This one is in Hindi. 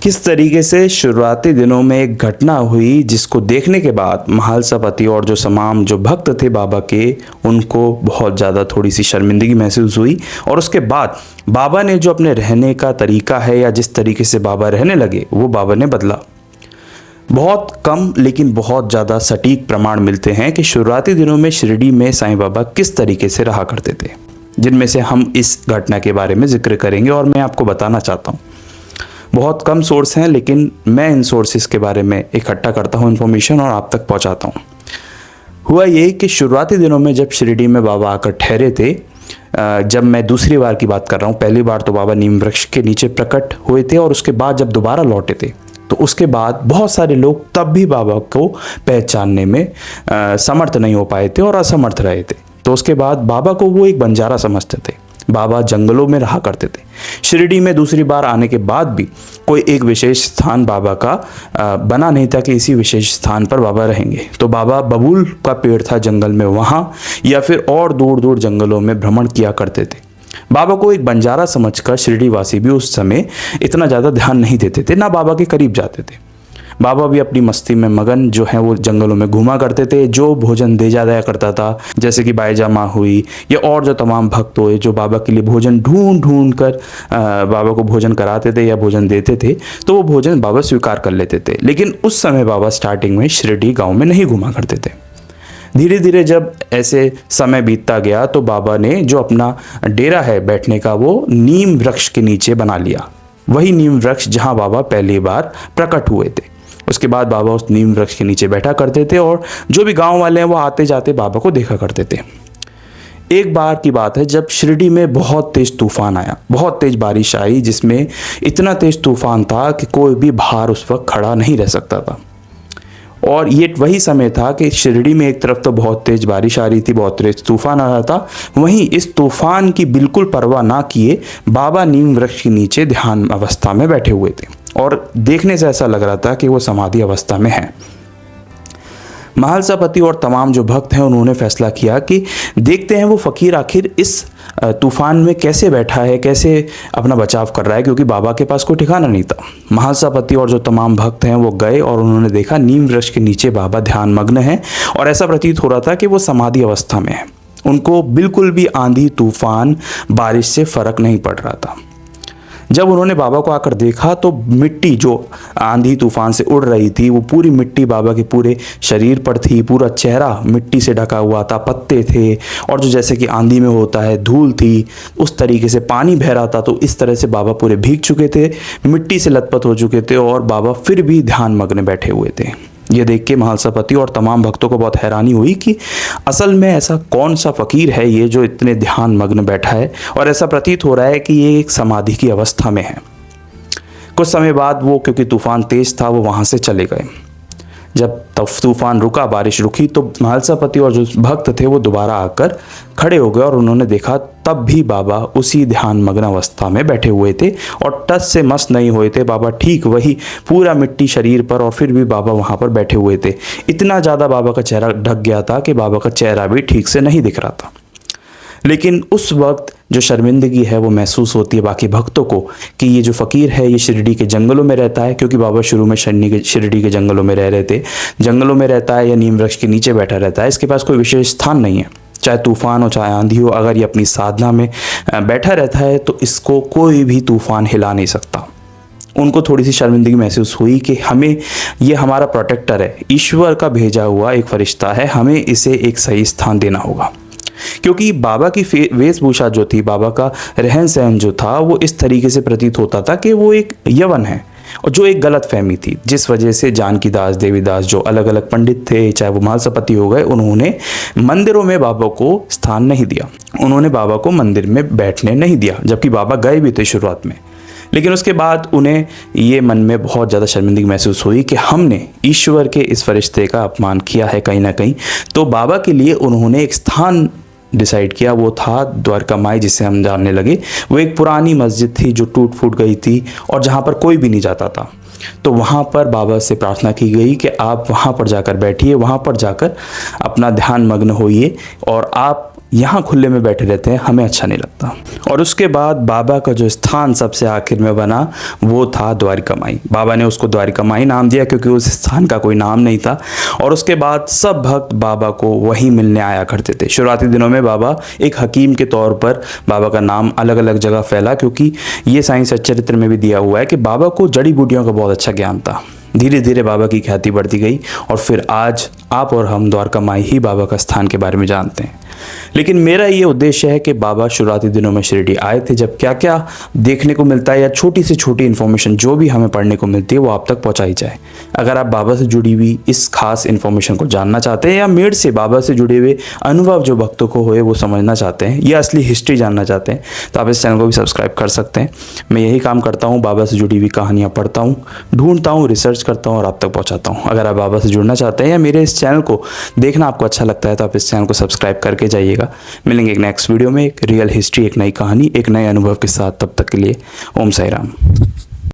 किस तरीके से शुरुआती दिनों में एक घटना हुई जिसको देखने के बाद महालसापति और जो तमाम जो भक्त थे बाबा के, उनको बहुत ज़्यादा थोड़ी सी शर्मिंदगी महसूस हुई। और उसके बाद बाबा ने जो अपने रहने का तरीका है या जिस तरीके से बाबा रहने लगे वो बाबा ने बदला। बहुत कम लेकिन बहुत ज़्यादा सटीक प्रमाण मिलते हैं कि शुरुआती दिनों में शिरडी में साईं बाबा किस तरीके से रहा करते थे, जिनमें से हम इस घटना के बारे में जिक्र करेंगे और मैं आपको बताना चाहता हूँ। बहुत कम सोर्स हैं लेकिन मैं इन सोर्सेज के बारे में इकट्ठा करता हूँ इन्फॉर्मेशन और आप तक पहुँचाता हूँ। हुआ ये कि शुरुआती दिनों में जब शिरडी में बाबा आकर ठहरे थे, जब मैं दूसरी बार की बात कर रहा हूँ, पहली बार तो बाबा नीम वृक्ष के नीचे प्रकट हुए थे और उसके बाद जब दोबारा लौटे थे तो उसके बाद बहुत सारे लोग तब भी बाबा को पहचानने में समर्थ नहीं हो पाए थे और असमर्थ रहे थे। तो उसके बाद बाबा को वो एक बंजारा समझते थे। बाबा जंगलों में रहा करते थे। शिरडी में दूसरी बार आने के बाद भी कोई एक विशेष स्थान बाबा का बना नहीं था कि इसी विशेष स्थान पर बाबा रहेंगे। तो बाबा बबूल का पेड़ था जंगल में, वहाँ या फिर और दूर दूर जंगलों में भ्रमण किया करते थे। बाबा को एक बंजारा समझकर शिरडी वासी भी उस समय इतना ज़्यादा ध्यान नहीं देते थे, ना बाबा के करीब जाते थे। बाबा भी अपनी मस्ती में मगन जो है वो जंगलों में घूमा करते थे। जो भोजन दे जाया करता था, जैसे कि बाईजा माँ हुई या और जो तमाम भक्त हुए जो बाबा के लिए भोजन ढूंढ ढूंढ कर बाबा को भोजन कराते थे या भोजन देते थे, तो वो भोजन बाबा स्वीकार कर लेते थे। लेकिन उस समय बाबा स्टार्टिंग में शिरडी गाँव में नहीं घूमा करते थे। धीरे धीरे जब ऐसे समय बीतता गया तो बाबा ने जो अपना डेरा है बैठने का वो नीम वृक्ष के नीचे बना लिया। वही नीम वृक्ष जहाँ बाबा पहली बार प्रकट हुए थे। उसके बाद बाबा उस नीम वृक्ष के नीचे बैठा करते थे और जो भी गांव वाले हैं वो आते जाते बाबा को देखा करते थे। एक बार की बात है जब शिरडी में बहुत तेज तूफान आया, बहुत तेज बारिश आई, जिसमें इतना तेज तूफान था कि कोई भी बाहर उस वक्त खड़ा नहीं रह सकता था। और ये वही समय था कि शिरडी में एक तरफ तो बहुत तेज बारिश आ रही थी, बहुत तेज तूफान आ रहा था, वहीं इस तूफान की बिल्कुल परवाह ना किए बाबा नीम वृक्ष के नीचे ध्यान अवस्था में बैठे हुए थे और देखने से ऐसा लग रहा था कि वो समाधि अवस्था में है। महालसापति और तमाम जो भक्त हैं उन्होंने फैसला किया कि देखते हैं वो फकीर आखिर इस तूफान में कैसे बैठा है, कैसे अपना बचाव कर रहा है, क्योंकि बाबा के पास कोई ठिकाना नहीं था। महालसापति और जो तमाम भक्त हैं वो गए और उन्होंने देखा नीम वृक्ष के नीचे बाबा ध्यान मग्न हैं और ऐसा प्रतीत हो रहा था कि वो समाधि अवस्था में है। उनको बिल्कुल भी आंधी तूफान बारिश से फर्क नहीं पड़ रहा था। जब उन्होंने बाबा को आकर देखा तो मिट्टी जो आंधी तूफान से उड़ रही थी वो पूरी मिट्टी बाबा के पूरे शरीर पर थी, पूरा चेहरा मिट्टी से ढका हुआ था, पत्ते थे और जो जैसे कि आंधी में होता है धूल थी, उस तरीके से पानी बह रहा था। तो इस तरह से बाबा पूरे भीग चुके थे, मिट्टी से लथपथ हो चुके थे और बाबा फिर भी ध्यान मग्न बैठे हुए थे। ये देख के महालसापति और तमाम भक्तों को बहुत हैरानी हुई कि असल में ऐसा कौन सा फकीर है ये जो इतने ध्यान मग्न बैठा है और ऐसा प्रतीत हो रहा है कि ये एक समाधि की अवस्था में है। कुछ समय बाद वो, क्योंकि तूफान तेज था, वो वहाँ से चले गए। जब तूफान रुका, बारिश रुकी, तो महालसापति और जो भक्त थे वो दोबारा आकर खड़े हो गए और उन्होंने देखा तब भी बाबा उसी ध्यान मग्न अवस्था में बैठे हुए थे और टस से मस नहीं हुए थे। बाबा ठीक वही पूरा मिट्टी शरीर पर और फिर भी बाबा वहाँ पर बैठे हुए थे। इतना ज़्यादा बाबा का चेहरा ढक गया था कि बाबा का चेहरा भी ठीक से नहीं दिख रहा था। लेकिन उस वक्त जो शर्मिंदगी है वो महसूस होती है बाकी भक्तों को कि ये जो फ़कीर है ये शिरडी के जंगलों में रहता है, क्योंकि बाबा शुरू में शिरडी के जंगलों में रह रहे थे। जंगलों में रहता है या नीम वृक्ष के नीचे बैठा रहता है, इसके पास कोई विशेष स्थान नहीं है। चाहे तूफ़ान हो चाहे आंधी हो, अगर ये अपनी साधना में बैठा रहता है तो इसको कोई भी तूफ़ान हिला नहीं सकता। उनको थोड़ी सी शर्मिंदगी महसूस हुई कि हमें, ये हमारा प्रोटेक्टर है, ईश्वर का भेजा हुआ एक फरिश्ता है, हमें इसे एक सही स्थान देना होगा। क्योंकि बाबा की वेशभूषा जो थी, बाबा का रहन सहन जो था, वो इस तरीके से प्रतीत होता था कि वो एक यवन है, और जो एक गलत फहमी थी जिस वजह से जानकीदास, देवीदास जो अलग अलग पंडित थे, चाहे वो महालसापति हो गए, उन्होंने मंदिरों में बाबा को स्थान नहीं दिया, उन्होंने बाबा को मंदिर में बैठने नहीं दिया, जबकि बाबा गए भी थे शुरुआत में। लेकिन उसके बाद उन्हें ये मन में बहुत ज़्यादा शर्मिंदगी महसूस हुई कि हमने ईश्वर के इस फरिश्ते का अपमान किया है कहीं ना कहीं। तो बाबा के लिए उन्होंने एक स्थान डिसाइड किया, वो था द्वारका माई, जिसे हम जानने लगे। वो एक पुरानी मस्जिद थी जो टूट फूट गई थी और जहाँ पर कोई भी नहीं जाता था। तो वहाँ पर बाबा से प्रार्थना की गई कि आप वहाँ पर जाकर बैठिए, वहाँ पर जाकर अपना ध्यान मग्न होइए और आप यहाँ खुले में बैठे रहते हैं, हमें अच्छा नहीं लगता। और उसके बाद बाबा का जो स्थान सबसे आखिर में बना वो था द्वारिका माई। बाबा ने उसको द्वारिका माई नाम दिया क्योंकि उस स्थान का कोई नाम नहीं था। और उसके बाद सब भक्त बाबा को वहीं मिलने आया करते थे। शुरुआती दिनों में बाबा एक हकीम के तौर पर बाबा का नाम अलग अलग जगह फैला, क्योंकि ये साइंस चरित्र में भी दिया हुआ है कि बाबा को जड़ी बूटियों का बहुत अच्छा ज्ञान था। धीरे धीरे बाबा की ख्याति बढ़ती गई और फिर आज आप और हम द्वारका माई ही बाबा का स्थान के बारे में जानते हैं। लेकिन मेरा ये उद्देश्य है कि बाबा शुरुआती दिनों में शिरडी आए थे, जब क्या क्या देखने को मिलता है या छोटी से छोटी इन्फॉर्मेशन जो भी हमें पढ़ने को मिलती है वो आप तक पहुंचाई जाए। अगर आप बाबा से जुड़ी हुई इस खास इन्फॉर्मेशन को जानना चाहते हैं या मेड से बाबा से जुड़े हुए अनुभव जो भक्तों को हुए वो समझना चाहते हैं या असली हिस्ट्री जानना चाहते हैं, तो आप इस चैनल को भी सब्सक्राइब कर सकते हैं। मैं यही काम करता हूँ, बाबा से जुड़ी हुई कहानियाँ पढ़ता हूँ, ढूंढता हूँ, रिसर्च करता हूँ और आप तक पहुँचाता हूँ। अगर आप बाबा से जुड़ना चाहते हैं या मेरे इस चैनल को देखना आपको अच्छा लगता है तो आप इस चैनल को सब्सक्राइब करके जाइएगा। मिलेंगे एक नेक्स्ट वीडियो में एक रियल हिस्ट्री, एक नई कहानी, एक नए अनुभव के साथ। तब तक के लिए ओम साई राम।